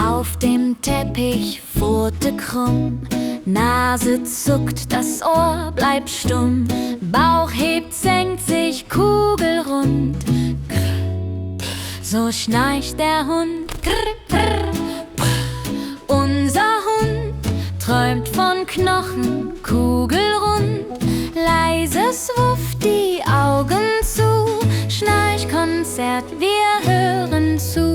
Auf dem Teppich Pfote krumm, Nase zuckt, das Ohr bleibt stumm, Bauch hebt, senkt sich kugelrund. Grr, so schnarcht der Hund. Grr, grr, brr. Unser Hund träumt von Knochen, kugelrund. Leises wufft die Augen zu, Schnarchkonzert, wir hören zu.